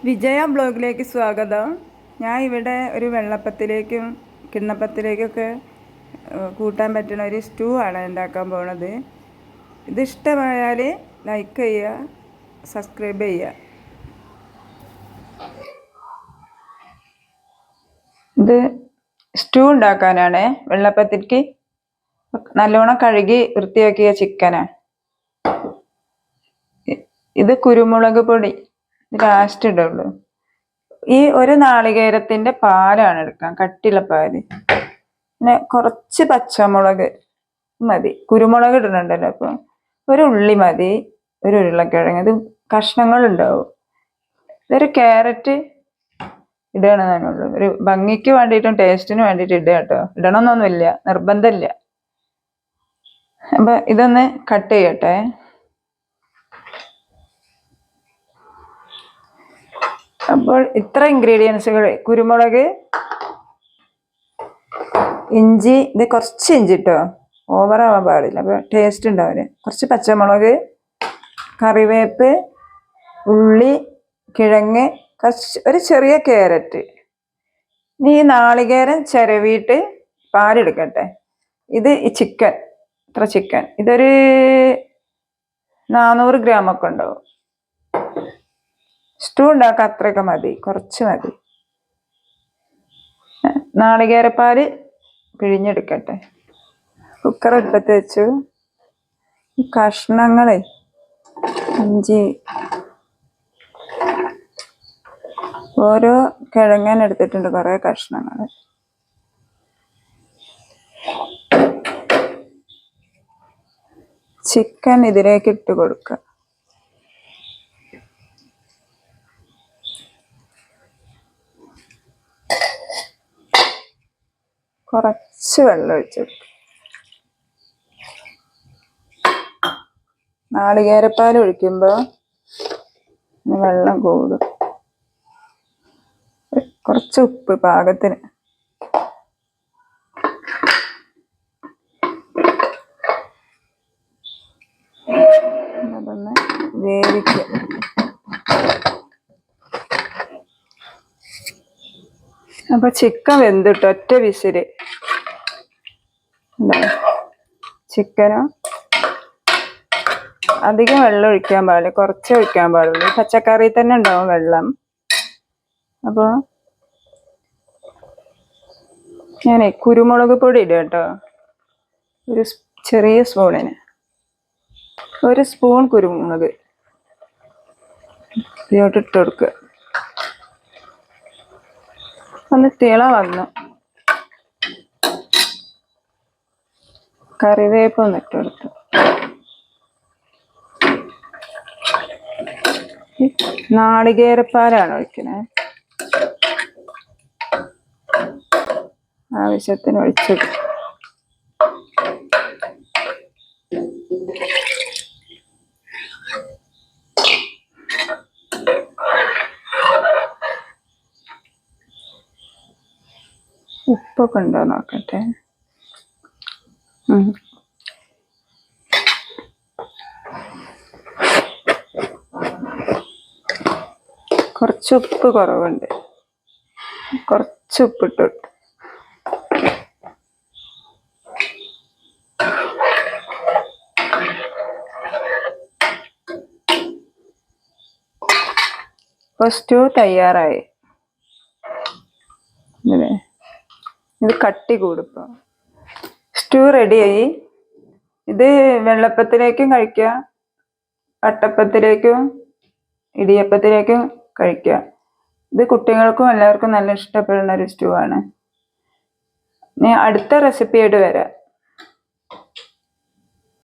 വിജയ ബ്ലോഗിലേക്ക് സ്വാഗതം. ഞാൻ ഇവിടെ ഒരു വെള്ളപ്പത്തിലേക്കും കിണ്ണപ്പത്തിലേക്കൊക്കെ കൂട്ടാൻ പറ്റുന്ന ഒരു സ്റ്റൂ ആണ് ഉണ്ടാക്കാൻ പോണത്. ഇത് ഇഷ്ടമായാൽ ലൈക്ക് ചെയ്യുക, സബ്സ്ക്രൈബ് ചെയ്യുക. ഇത് സ്റ്റൂ ഉണ്ടാക്കാനാണ്. വെള്ളപ്പത്തിലേക്ക് നല്ലോണം കഴുകി വൃത്തിയാക്കിയ ചിക്കനാണ്. ഇത് കുരുമുളക് പൊടി ലാസ്റ്റ് ഇടുള്ളൂ. ഈ ഒരു നാളികേരത്തിന്റെ പാലാണ് എടുക്കാം, കട്ടിയുള്ള പാല്. പിന്നെ കുറച്ച് പച്ചമുളക് മതി, കുരുമുളക് ഇടുന്നുണ്ടല്ലോ. അപ്പൊ ഒരു ഉള്ളി മതി, ഒരു ഉരുളക്കിഴങ്ങ്, ഇത് കഷ്ണങ്ങൾ ഉണ്ടാവും. ഇതൊരു ക്യാരറ്റ് ഇടുകയാണെന്നുള്ളൂ, ഒരു ഭംഗിക്ക് വേണ്ടിയിട്ടും ടേസ്റ്റിന് വേണ്ടിയിട്ട് ഇടുക കേട്ടോ. ഇടണമെന്നൊന്നുമില്ല, നിർബന്ധമില്ല. അപ്പൊ ഇതൊന്ന് കട്ട് ചെയ്യട്ടെ. അപ്പോൾ ഇത്ര ഇൻഗ്രീഡിയൻസുകൾ: കുരുമുളക്, ഇഞ്ചി, ഇത് കുറച്ച് ഇഞ്ചി കേട്ടോ, ഓവറാവാൻ പാടില്ല, അപ്പോൾ ടേസ്റ്റ് ഉണ്ടാവില്ല. കുറച്ച് പച്ചമുളക്, കറിവേപ്പ്, ഉള്ളി, കിഴങ്ങ്, ഒരു ചെറിയ ക്യാരറ്റ്. ഇനി ഈ നാളികേരം ചിരവിയിട്ട് പാലെടുക്കട്ടെ. ഇത് ഈ ചിക്കൻ, ഇത്ര ചിക്കൻ, ഇതൊരു 400 ഗ്രാമൊക്കെ ഉണ്ടാവും. സ്റ്റൂ ഉണ്ടാക്കാൻ അത്രയൊക്കെ മതി, കുറച്ച് മതി. നാളികേരപ്പാല് പിഴിഞ്ഞെടുക്കട്ടെ. കുക്കർ അടുപ്പത്ത് വെച്ചു. ഈ കഷ്ണങ്ങളെ ഇഞ്ചി, ഓരോ കിഴങ്ങൻ എടുത്തിട്ടുണ്ട്, കുറെ കഷ്ണങ്ങൾ. ചിക്കൻ ഇതിലേക്ക് ഇട്ട് കൊടുക്കുക. കുറച്ച് വെള്ളം ഒഴിച്ചെടുക്കും. നാളികേരപ്പാൽ ഒഴിക്കുമ്പോൾ വെള്ളം കൂടും. കുറച്ച് ഉപ്പ് പാകത്തിന്. അതൊന്ന് വേവിക്കുക. അപ്പൊ ചിക്കൻ വെന്തിട്ട് ഒറ്റ വിസില്. ചിക്കനോ അധികം വെള്ളം ഒഴിക്കാൻ പാടില്ല, കുറച്ചേ ഒഴിക്കാൻ പാടുള്ളൂ. പച്ചക്കറി തന്നെ ഉണ്ടാവും വെള്ളം. അപ്പോൾ ഞാനേ കുരുമുളക് പൊടി ഇടുക കേട്ടോ. ഒരു ചെറിയ സ്പൂണിന് 1 സ്പൂൺ കുരുമുളക് ഇതിലോട്ട് ഇട്ട് കൊടുക്കുക. ഒന്ന് തിള വന്നു കറിവേപ്പ് ഒന്ന് ഇട്ട് കൊടുത്തു. നാളികേരപ്പാലാണ് ഒഴിക്കണേ. ആവശ്യത്തിന് ഒഴിച്ചിട്ട് ഉപ്പൊക്കെ ഉണ്ടോ നോക്കട്ടെ. കുറച്ച് ഉപ്പ് കുറവുണ്ട്, കുറച്ച് ഉപ്പിട്ടു. ഇപ്പോൾ സ്റ്റൂ തയ്യാറായി. ഇത് കട്ടി കൂടുപ്പോ. സ്റ്റൂ റെഡിയായി. ഇത് വെള്ളപ്പത്തിലേക്കും കഴിക്കാം, അട്ടപ്പത്തിലേക്കും ഇടിയപ്പത്തിലേക്കും കഴിക്കാം. ഇത് കുട്ടികൾക്കും എല്ലാവർക്കും നല്ല ഇഷ്ടപ്പെടുന്ന ഒരു സ്റ്റൂ ആണ്. ഞാൻ അടുത്ത റെസിപ്പിയായിട്ട് വരാം.